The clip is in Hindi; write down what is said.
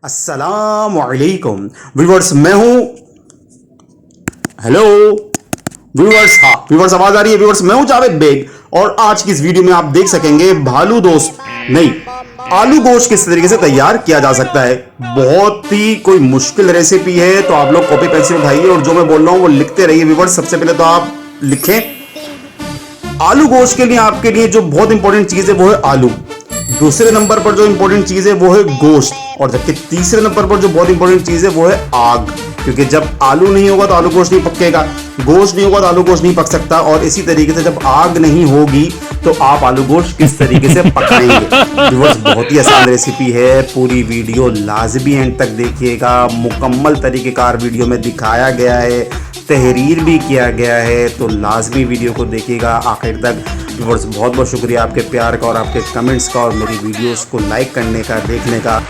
अस्सलाम वालेकुम व्यूवर्स, मैं हूं। हेलो व्यूवर्स, हाँ व्यूवर्स, आवाज आ रही है व्यूवर्स? मैं हूं जावेद बेग और आज की इस वीडियो में आप देख सकेंगे भालू दोस्त नहीं, आलू गोश्त किस तरीके से तैयार किया जा सकता है। बहुत ही कोई मुश्किल रेसिपी है, तो आप लोग कॉपी पेंसिल उठाइए और जो मैं बोल रहा हूं वो लिखते रहिए व्यूवर्स। सबसे पहले तो आप लिखें, आलू गोश्त के लिए आपके लिए जो बहुत इंपॉर्टेंट चीज है वो है आलू। दूसरे नंबर पर जो इंपॉर्टेंट चीज है वो है गोश्त, और जबकि तीसरे नंबर पर जो बहुत इंपॉर्टेंट चीज है वो है आग, क्योंकि जब आलू नहीं होगा तो आलू गोश्त नहीं पकेगा, गोश्त नहीं होगा तो आलू गोश्त नहीं पक सकता। और इसी तरीके से जब आग नहीं होगी तो आप आलू गोश्त किस तरीके से पकाएंगे। व्यूअर्स, बहुत ही आसान रेसिपी है, पूरी वीडियो लाजमी एंड तक देखिएगा। मुकम्मल तरीकेकार वीडियो में दिखाया गया है, तहरीर भी किया गया है, तो लाजमी वीडियो को देखिएगा आखिर तक। व्यूअर्स, बहुत बहुत शुक्रिया आपके प्यार का और आपके कमेंट्स का और मेरी वीडियोस को लाइक करने का, देखने का।